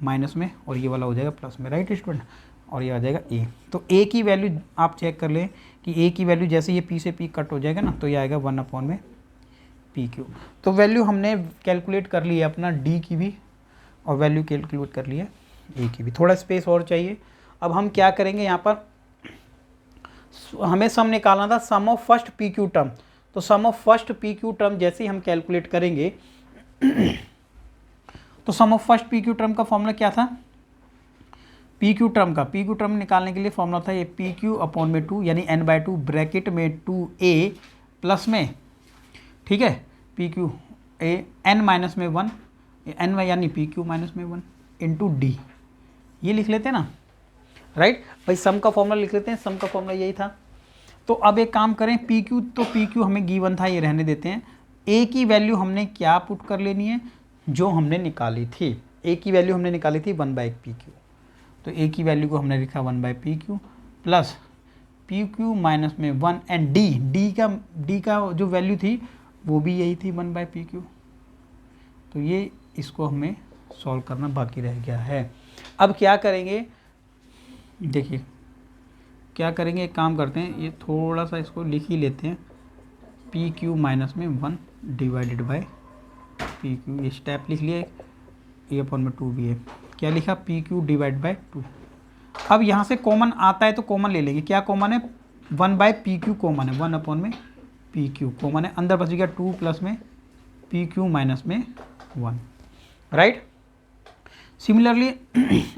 माइनस में, और ये वाला हो जाएगा प्लस में। राइट स्टूडेंट, और ये आ जाएगा ए। तो ए की वैल्यू आप चेक कर लें कि ए की वैल्यू जैसे ये पी से पी कट हो जाएगा ना, तो ये आएगा 1/p q। तो वैल्यू हमने कैलकुलेट कर ली है अपना डी की भी, और वैल्यू कैलकुलेट कर लिया ए की भी। थोड़ा स्पेस और चाहिए। अब हम क्या करेंगे, यहाँ पर हमें सम निकालना था, sum of first P Q term. तो sum of first P Q term जैसे ही हम कैलकुलेट करेंगे तो sum of first P Q term का फॉर्मूला क्या था, पी क्यू टर्म निकालने के लिए फॉर्मूला था ये पी क्यू अपॉन में 2, यानी n/2 ब्रैकेट में 2a प्लस में, ठीक है, P Q A n minus में 1, n यानी पी क्यू माइनस में 1 इंटू डी, ये लिख लेते हैं ना। राइट भाई, सम का फॉर्मूला लिख लेते हैं, सम का फॉर्मूला यही था। तो अब एक काम करें, पी क्यू, तो पी क्यू हमें गिवन था, ये रहने देते हैं। ए की वैल्यू हमने क्या पुट कर लेनी है, जो हमने निकाली थी, ए की वैल्यू हमने निकाली थी 1/p q। तो ए की वैल्यू को हमने लिखा 1/p q plus P Q minus में 1 एंड डी का जो वैल्यू थी वो भी यही थी 1/p q। तो ये इसको हमें सॉल्व करना बाकी रह गया है। अब क्या करेंगे, देखिए क्या करेंगे, एक काम करते हैं, ये थोड़ा सा इसको लिख ही लेते हैं, पी क्यू माइनस में 1 डिवाइडेड बाय पी क्यू, ये स्टेप लिख लिया, ये अपॉन में 2 भी है। क्या लिखा, पी क्यू डिवाइड बाय 2। अब यहाँ से कॉमन आता है तो कॉमन ले लेंगे, क्या कॉमन है, 1/p q कॉमन है, 1/p q कॉमन है, अंदर बच गया 2 प्लस में पी क्यू माइनस में 1। राइट, सिमिलरली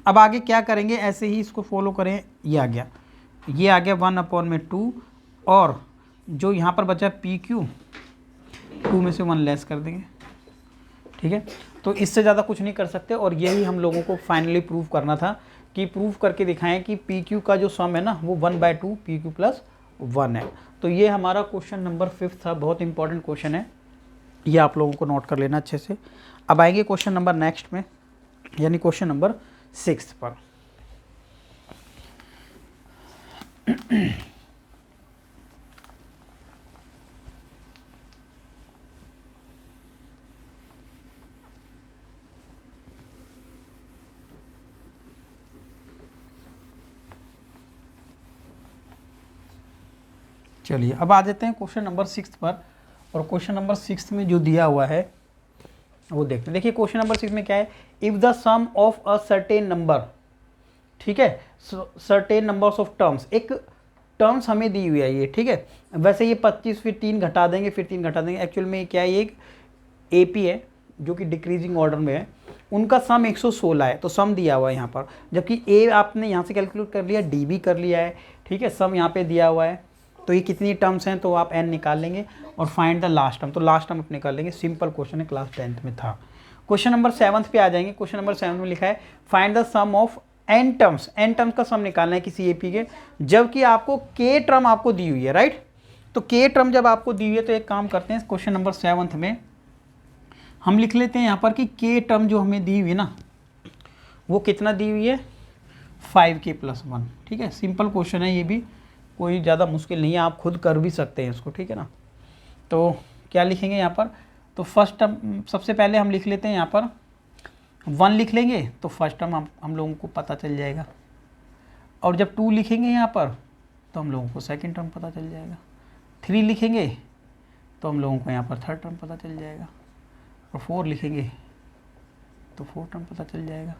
अब आगे क्या करेंगे, ऐसे ही इसको फॉलो करें, ये आ गया 1/2, और जो यहाँ पर बचा पी क्यू 2 में से 1 लेस कर देंगे। ठीक है, तो इससे ज़्यादा कुछ नहीं कर सकते, और यही हम लोगों को फाइनली प्रूव करना था, कि प्रूव करके दिखाएं कि पी क्यू का जो सम है ना वो 1/2 पी क्यू प्लस 1 है। तो ये हमारा क्वेश्चन नंबर 5 था, बहुत इंपॉर्टेंट क्वेश्चन है, ये आप लोगों को नोट कर लेना अच्छे से। अब आएंगे क्वेश्चन नंबर नेक्स्ट में, यानी क्वेश्चन नंबर 6 पर। चलिए अब आ जाते हैं क्वेश्चन नंबर 6 पर। और क्वेश्चन नंबर 6 में जो दिया हुआ है वो देखते हैं। देखिए क्वेश्चन नंबर 6 में क्या है, if the sum of a certain number, ठीक है, सर्टेन नंबर्स ऑफ टर्म्स, एक टर्म्स हमें दी हुई है ये, ठीक है। वैसे ये 25 फिर 3 घटा देंगे फिर 3 घटा देंगे, एक्चुअल में क्या है, ये एक एपी है जो कि डिक्रीजिंग ऑर्डर में है, उनका सम 116 है, तो सम दिया हुआ है यहाँ पर, जबकि ए आपने यहाँ से कैलकुलेट कर लिया, डी भी कर लिया है, ठीक है, सम यहाँ पे दिया हुआ है। तो ये कितनी टर्म्स हैं, तो आप एन निकाल लेंगे और फाइंड द लास्ट टर्म, तो लास्ट टर्म आप निकाल लेंगे। सिंपल क्वेश्चन है, क्लास 10th में था। क्वेश्चन नंबर 7 पे आ जाएंगे। क्वेश्चन नंबर 7 में लिखा है find the sum of n terms, n terms का सम निकालना है किसी एपी के, जबकि आपको के टर्म आपको दी हुई है, राइट। तो के टर्म जब आपको दी हुई है तो एक काम करते हैं, क्वेश्चन नंबर 7 में हम लिख लेते हैं यहाँ पर कि के टर्म जो हमें दी हुई है ना, वो कितना दी हुई है, 5k+1, ठीक है। सिंपल क्वेश्चन है, ये भी कोई ज़्यादा मुश्किल नहीं है, आप खुद कर भी सकते हैं इसको, ठीक है ना। तो क्या लिखेंगे यहाँ पर, तो फर्स्ट टर्म सबसे पहले हम लिख लेते हैं, यहाँ पर 1 लिख लेंगे तो फर्स्ट टर्म हम लोगों को पता चल जाएगा, और जब 2 लिखेंगे यहाँ पर तो हम लोगों को सेकंड टर्म पता चल जाएगा, 3 लिखेंगे तो हम लोगों को यहाँ पर थर्ड टर्म पता चल जाएगा, और 4 लिखेंगे तो फोर्थ टर्म पता चल जाएगा।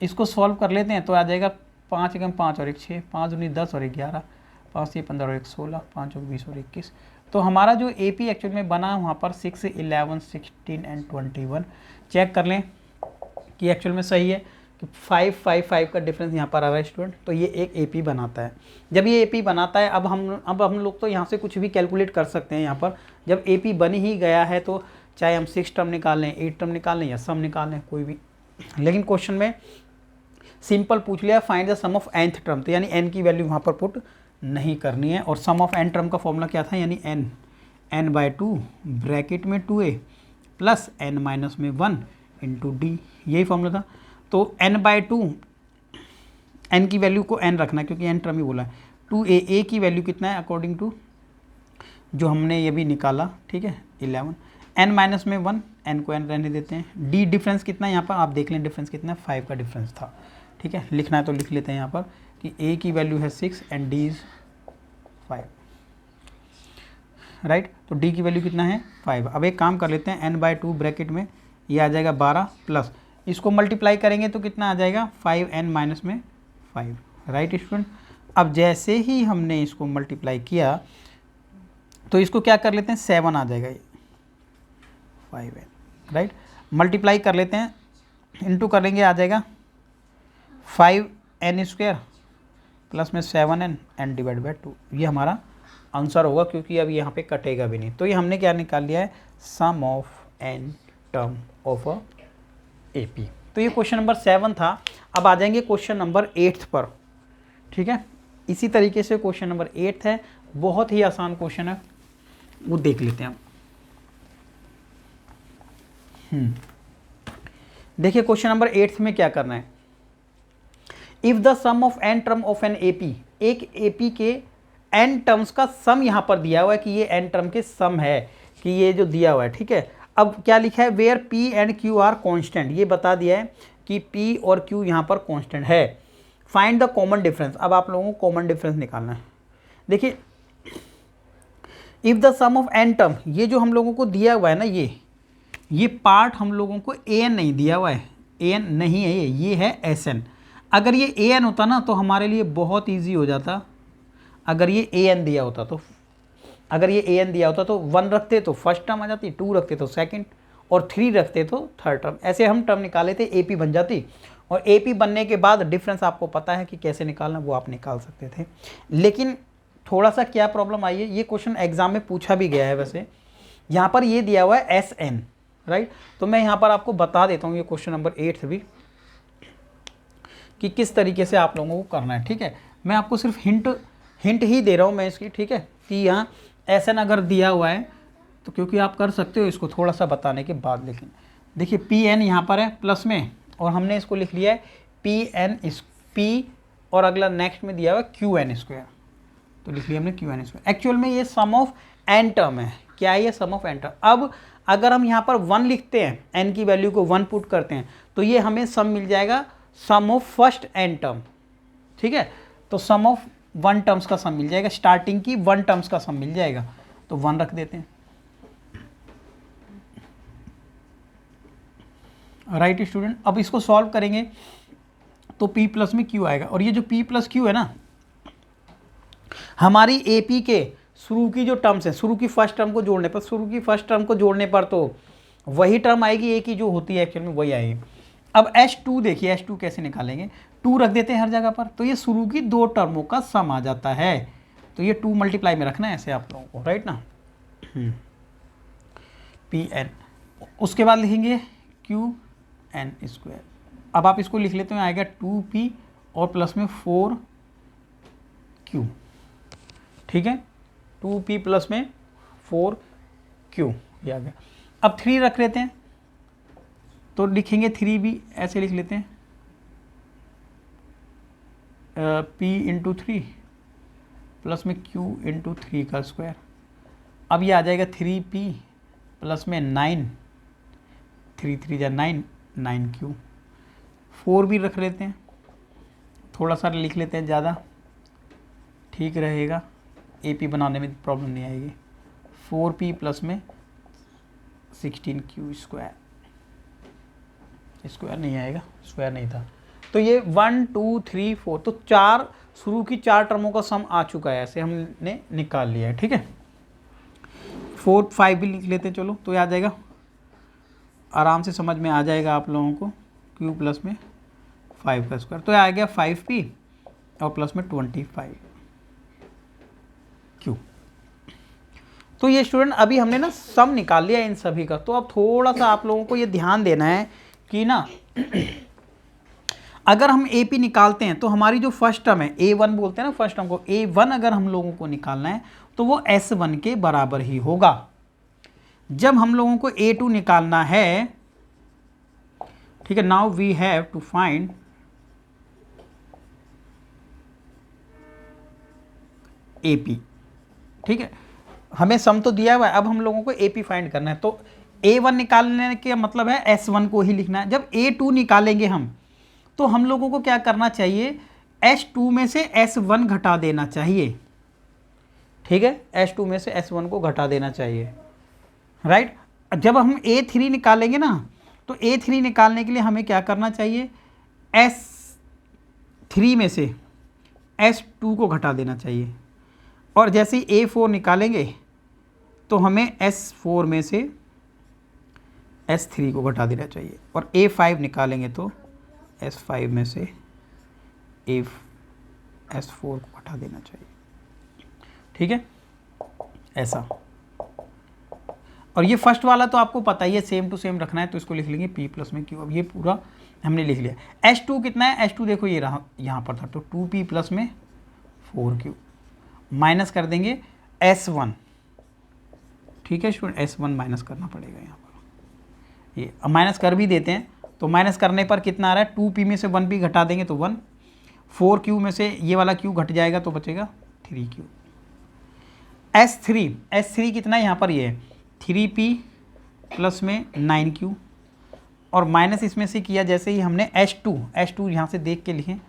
इसको सॉल्व कर लेते हैं तो आ जाएगा 5 एकम 5 और 1 6, 5 दूनी 10 और 1 11, 5 से 15 और 1 16, 5 और 20 और 21। तो हमारा जो एपी एक्चुअल में बना वहाँ पर 6, 11, 16 एंड 21। चेक कर लें कि एक्चुअल में सही है कि 5, 5, 5 का डिफरेंस यहाँ पर आ रहा है स्टूडेंट, तो ये एक एपी बनाता है। जब ये एपी बनाता है, अब हम लोग तो यहाँ से कुछ भी कैलकुलेट कर सकते हैं। यहाँ पर जब एपी बन ही गया है तो चाहे हम 6 टर्म निकाल लें, 8 टर्म निकाल लें या सम निकाल लें, कोई भी। लेकिन क्वेश्चन में सिंपल पूछ लिया find the sum of nth term, तो यानी n की वैल्यू वहाँ पर पुट नहीं करनी है। और सम ऑफ n टर्म का फॉर्मूला क्या था, यानी n/2 ब्रैकेट में 2a plus n-1 into D, यही फॉर्मूला था। तो n/2, n की वैल्यू को n रखना क्योंकि n टर्म ही बोला है। 2a की वैल्यू कितना है अकॉर्डिंग टू जो हमने ये भी निकाला, ठीक है, 11, n-1, n को n रहने देते हैं। डी डिफरेंस कितना है यहाँ पर आप देख लें, डिफरेंस कितना है, 5 का डिफरेंस था, ठीक है। लिखना है तो लिख लेते हैं यहाँ पर कि a की वैल्यू है 6 एंड d इज़ 5, राइट। तो d की वैल्यू कितना है 5। अब एक काम कर लेते हैं, n/2 ब्रैकेट में ये आ जाएगा 12 प्लस इसको मल्टीप्लाई करेंगे तो कितना आ जाएगा 5n-5, राइट स्टूडेंट। अब जैसे ही हमने इसको मल्टीप्लाई किया तो इसको क्या कर लेते हैं, 7 आ जाएगा ये 5n, राइट। मल्टीप्लाई कर लेते हैं, इंटू करेंगे आ जाएगा 5n² प्लस में 7n एन डिवाइड बाई 2, ये हमारा आंसर होगा क्योंकि अब यहाँ पे कटेगा भी नहीं। तो ये हमने क्या निकाल लिया है, sum of n term of a AP. तो ये क्वेश्चन नंबर 7 था। अब आ जाएंगे क्वेश्चन नंबर 8 पर, ठीक है। इसी तरीके से क्वेश्चन नंबर 8 है, बहुत ही आसान क्वेश्चन है, वो देख लेते हैं हम। देखिए क्वेश्चन नंबर 8 में क्या करना है, if the sum of n term of an AP, एक एपी के n टर्म्स का सम यहाँ पर दिया हुआ है कि ये n टर्म के सम है, कि ये जो दिया हुआ है, ठीक है। अब क्या लिखा है, where p and q are constant, ये बता दिया है कि p और q यहाँ पर कॉन्स्टेंट है। फाइंड द कॉमन डिफरेंस, अब आप लोगों को कॉमन डिफरेंस निकालना है। देखिए if the sum of n term, ये जो हम लोगों को दिया हुआ है ना, ये पार्ट हम लोगों को an नहीं दिया हुआ है, an नहीं है ये है sn। अगर ये an होता ना तो हमारे लिए बहुत ईजी हो जाता। अगर ये an दिया होता तो, अगर ये an दिया होता तो 1 रखते तो फर्स्ट टर्म आ जाती, 2 रखते तो सेकंड, और 3 रखते तो थर्ड टर्म। ऐसे हम टर्म निकाले थे, एपी बन जाती। और एपी बनने के बाद डिफरेंस आपको पता है कि कैसे निकालना, वो आप निकाल सकते थे। लेकिन थोड़ा सा क्या प्रॉब्लम आई है, ये क्वेश्चन एग्जाम में पूछा भी गया है वैसे। यहाँ पर ये दिया हुआ है SN, राइट। तो मैं यहाँ पर आपको बता देता हूँ ये क्वेश्चन नंबर 8 भी कि किस तरीके से आप लोगों को करना है, ठीक है। मैं आपको सिर्फ हिंट ही दे रहा हूँ मैं इसकी, ठीक है। कि यहाँ SN अगर दिया हुआ है तो क्योंकि आप कर सकते हो इसको थोड़ा सा बताने के बाद, लेकिन देखिए PN यहाँ पर है प्लस में और हमने इसको लिख लिया है PN इस P और अगला नेक्स्ट में दिया हुआ QN स्क्वायर, तो लिख लिया हमने QN स्क्वायर। एक्चुअल में ये सम ऑफ n टर्म है। क्या है ये? सम ऑफ n टर्म। अब अगर हम यहाँ पर 1 लिखते हैं, n की वैल्यू को 1 पुट करते हैं तो ये हमें सम मिल जाएगा सम ऑफ फर्स्ट n टर्म। ठीक है, तो सम ऑफ 1 टर्म्स का सम मिल जाएगा, स्टार्टिंग की 1 टर्म्स का सम मिल जाएगा, तो 1 रख देते हैं। राइट स्टूडेंट, अब इसको सॉल्व करेंगे तो P प्लस में Q आएगा, और ये जो P प्लस Q है ना, हमारी AP के शुरू की जो टर्म्स है, शुरू की फर्स्ट टर्म को जोड़ने पर, शुरू की फर्स्ट टर्म को जोड़ने पर तो वही टर्म आएगी A की जो होती है एक्चुअल में वही आएगी। अब H2 देखिए, H2 कैसे निकालेंगे, 2 रख देते हैं हर जगह पर, तो ये शुरू की 2 टर्मों का सम आ जाता है, तो ये 2 मल्टीप्लाई में रखना है ऐसे आप लोगों को, राइट ना। PN, उसके बाद लिखेंगे QN स्क्वायर। अब आप इसको लिख लेते हैं, आएगा 2P और प्लस में 4Q। ठीक है, 2P प्लस में 4Q ये आ गया। अब 3 रख लेते हैं, तो लिखेंगे 3B, ऐसे लिख लेते हैं P इंटू 3 प्लस में Q इंटू 3 का स्क्वायर। अब ये आ जाएगा 3P प्लस में 9, 3 3 जा 9, 9Q। 4 भी रख लेते हैं, थोड़ा सा लिख लेते हैं ज़्यादा, ठीक रहेगा, AP बनाने में प्रॉब्लम नहीं आएगी। 4P प्लस में 16Q स्क्वायर, स्क्वायर नहीं आएगा, स्क्वायर नहीं था, तो ये 1 2 3 4, तो 4 शुरू की 4 टर्मों का सम आ चुका है, ऐसे हमने निकाल लिया है। ठीक है, 4 5 भी लिख लेते हैं, चलो, तो ये आ जाएगा, आराम से समझ में आ जाएगा आप लोगों को, Q प्लस में 5 का स्क्वायर, तो ये आ गया 5P और प्लस में 25Q। तो ये स्टूडेंट अभी हमने ना सम निकाल लिया इन सभी का, तो अब थोड़ा सा आप लोगों को ये ध्यान देना है कि ना अगर हम AP निकालते हैं तो हमारी जो फर्स्ट टर्म है, A1 बोलते हैं ना फर्स्ट टर्म को, A1 अगर हम लोगों को निकालना है तो वो S1 के बराबर ही होगा। जब हम लोगों को A2 निकालना है, ठीक है, now we have to find AP। ठीक है, हमें सम तो दिया हुआ है, अब हम लोगों को AP फाइंड करना है, तो A1 निकालने का मतलब है S1 को ही लिखना है। जब A2 निकालेंगे हम, तो हम लोगों को क्या करना चाहिए, S2 में से S1 घटा देना चाहिए। ठीक है, S2 में से S1 को घटा देना चाहिए, राइट। जब हम A3 निकालेंगे ना, तो A3 निकालने के लिए हमें क्या करना चाहिए, S3 में से S2 को घटा देना चाहिए, और जैसे ही A4 निकालेंगे तो हमें S4 में से S3 को घटा देना चाहिए, और A5 निकालेंगे तो S5 में से S4 को घटा देना चाहिए। ठीक है, ऐसा। और ये फर्स्ट वाला तो आपको पता ही है, सेम टू सेम रखना है, तो इसको लिख लेंगे P प्लस में Q। अब ये पूरा हमने लिख लिया। S2 कितना है, S2 देखो ये रहा, यहाँ पर था, तो 2P प्लस में 4Q, माइनस कर देंगे S1। ठीक है स्टूडेंट, S1 माइनस करना पड़ेगा यहाँ पर, ये अब माइनस कर भी देते हैं, तो माइनस करने पर कितना आ रहा है, 2P में से 1P घटा देंगे तो 1, 4Q में से ये वाला Q घट जाएगा तो बचेगा 3Q। S3 कितना है यहाँ पर, ये है 3P प्लस में 9Q, और माइनस इसमें से किया जैसे ही हमने S2 यहाँ से देख के लिखें,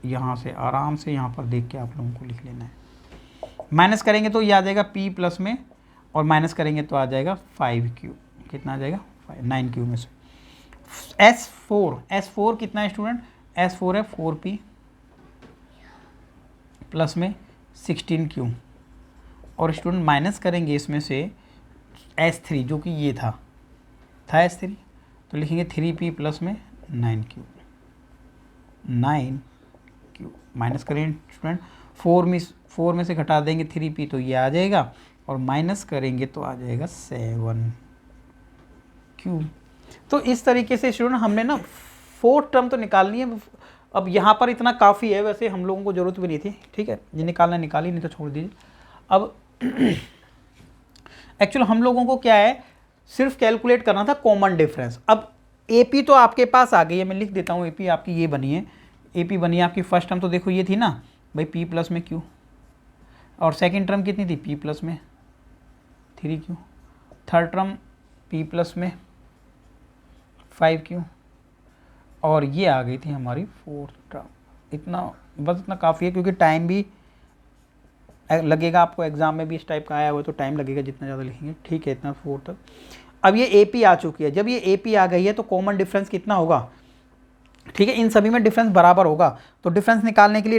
यहाँ से आराम से यहाँ पर देख के आप लोगों को लिख लेना है। माइनस करेंगे तो ये आ जाएगा P प्लस में, और माइनस करेंगे तो आ जाएगा 5Q। कितना आ जाएगा, 9Q में से। S4 कितना है स्टूडेंट, S4 है 4P प्लस में 16Q, और स्टूडेंट माइनस करेंगे इसमें से S3 जो कि ये था S3, तो लिखेंगे 3P प्लस में 9Q। माइनस करेंगे स्टूडेंट, 4 में से घटा देंगे 3P तो ये आ जाएगा, और माइनस करेंगे तो आ जाएगा 7Q। तो इस तरीके से स्टूडेंट हमने ना 4 टर्म तो निकालनी है। अब यहाँ पर इतना काफ़ी है, वैसे हम लोगों को ज़रूरत भी नहीं थी। ठीक है, ये निकालना निकाली, नहीं तो छोड़ दीजिए। अब एक्चुअल हम लोगों को क्या है, सिर्फ कैलकुलेट करना था कॉमन डिफरेंस। अब एपी तो आपके पास आ गई है, मैं लिख देता हूँ एपी आपकी ये बनी है, एपी बनी है आपकी फर्स्ट टर्म तो देखो ये थी ना भाई पी प्लस में क्यू, और सेकेंड टर्म कितनी थी पी प्लस में 3q, third term P plus में 5q, और ये आ गई थी हमारी फोर्थ टर्म। इतना बस, इतना काफ़ी है क्योंकि टाइम भी लगेगा आपको, एग्जाम में भी इस टाइप का आया हुआ तो टाइम लगेगा जितना ज़्यादा लिखेंगे, ठीक है इतना 4 तक। अब ये एपी आ चुकी है, जब ये एपी आ गई है तो कॉमन डिफरेंस कितना होगा, ठीक है इन सभी में डिफरेंस बराबर होगा। तो डिफरेंस निकालने के लिए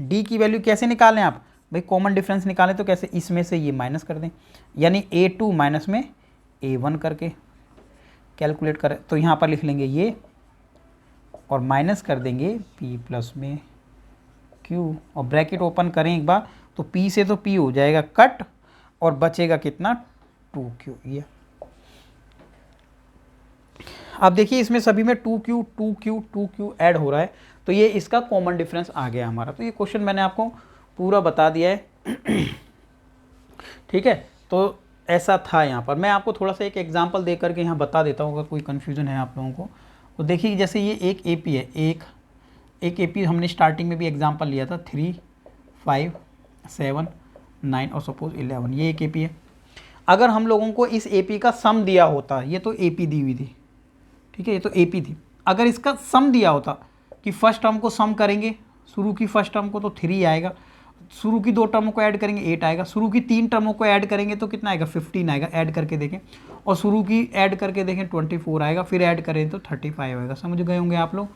डी की वैल्यू कैसे निकालें आप भाई, कॉमन डिफरेंस निकालें तो कैसे, इसमें से ये माइनस कर दें, यानी A2 माइनस में A1 करके कैलकुलेट करें तो यहाँ पर लिख लेंगे ये, और माइनस कर देंगे P प्लस में Q, और ब्रैकेट ओपन करें एक बार तो P से तो P हो जाएगा कट, और बचेगा कितना 2Q। ये अब देखिए इसमें सभी में 2Q ऐड हो रहा है, तो ये इसका कॉमन डिफरेंस आ गया हमारा। तो ये क्वेश्चन मैंने आपको पूरा बता दिया है ठीक है, तो ऐसा था यहाँ पर। मैं आपको थोड़ा सा एक एग्जांपल दे करके यहाँ बता देता हूँ अगर कोई कन्फ्यूज़न है आप लोगों को। तो देखिए जैसे ये एक एपी है, एक एपी हमने स्टार्टिंग में भी एग्जांपल लिया था 3, 5, 7, 9 और सपोज 11, ये एक एपी है। अगर हम लोगों को इस एपी का सम दिया होता, ये तो एपी दी हुई थी, ठीक है ये तो एपी थी, अगर इसका सम दिया होता कि फर्स्ट टर्म को सम करेंगे, शुरू की फर्स्ट टर्म को तो 3 आएगा, शुरू की 2 टर्मों को ऐड करेंगे 8 आएगा, शुरू की 3 टर्मों को ऐड करेंगे तो कितना आएगा 15 आएगा, ऐड करके देखें, और शुरू की ऐड करके देखें 24 आएगा, फिर ऐड करें तो 35 आएगा। समझ गए होंगे आप लोग,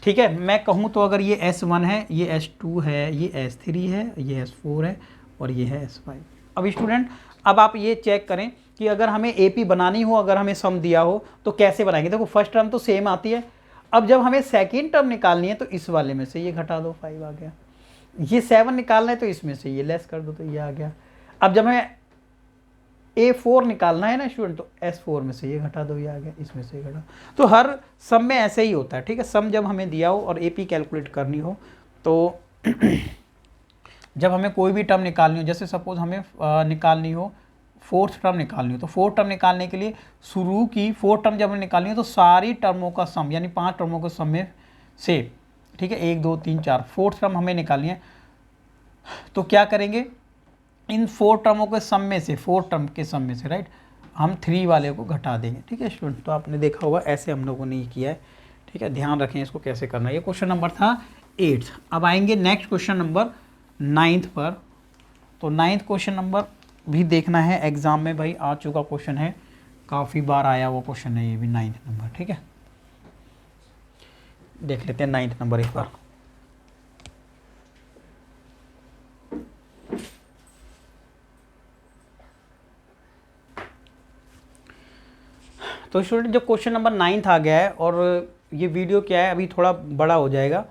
ठीक है। मैं कहूँ तो अगर ये S1 है, ये S2 है, ये S3 है, ये S4 है, और ये है S5। अब स्टूडेंट अब आप ये चेक करें कि अगर हमें एपी बनानी हो, अगर हमें सम दिया हो तो कैसे बनाएंगे। देखो फर्स्ट टर्म तो सेम आती है, अब जब हमें सेकेंड टर्म निकालनी है तो इस वाले में से ये घटा दो 5 आ गया, ये 7 निकालना है तो इसमें से ये लेस कर दो तो ये आ गया। अब जब हमें A4 निकालना है ना स्टूडेंट तो S4 में से ये घटा दो, ये आ गया, इसमें से ये घटा। तो हर सम में ऐसे ही होता है, ठीक है। सम जब हमें दिया हो और एपी कैलकुलेट करनी हो तो जब हमें कोई भी टर्म निकालनी हो, जैसे सपोज हमें निकालनी हो फोर्थ टर्म निकालनी हो, तो फोर्थ टर्म निकालने के लिए शुरू की फोर्थ टर्म जब हमें निकालनी हो तो सारी टर्मों का सम यानी 5 टर्मों के सम में से, ठीक है 1 2 3 4 फोर्थ टर्म हमें निकालनी है, तो क्या करेंगे इन 4 टर्मों के सम में से, 4 टर्म के सम में से राइट हम 3 वाले को घटा देंगे, ठीक है स्टूडेंट। तो आपने देखा होगा ऐसे हम लोगों ने ये किया है, ठीक है ध्यान रखें इसको कैसे करना है। ये क्वेश्चन नंबर था 8। अब आएंगे नेक्स्ट क्वेश्चन नंबर 9 पर। तो 9th क्वेश्चन नंबर भी देखना है, एग्जाम में भाई आ चुका क्वेश्चन है, काफ़ी बार आया हुआ क्वेश्चन है ये भी 9th नंबर, ठीक है। देख लेते हैं 9th नंबर एक बार। तो स्टूडेंट जब क्वेश्चन नंबर 9th आ गया है और ये वीडियो क्या है अभी थोड़ा बड़ा हो जाएगा,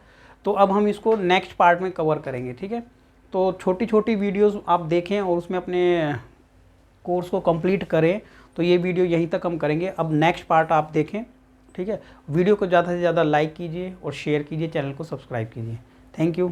तो अब हम इसको नेक्स्ट पार्ट में कवर करेंगे, ठीक है। तो छोटी छोटी वीडियोस आप देखें और उसमें अपने कोर्स को कंप्लीट करें, तो ये वीडियो यहीं तक हम करेंगे। अब नेक्स्ट पार्ट आप देखें, ठीक है। वीडियो को ज़्यादा से ज़्यादा लाइक कीजिए और शेयर कीजिए, चैनल को सब्सक्राइब कीजिए। Thank you.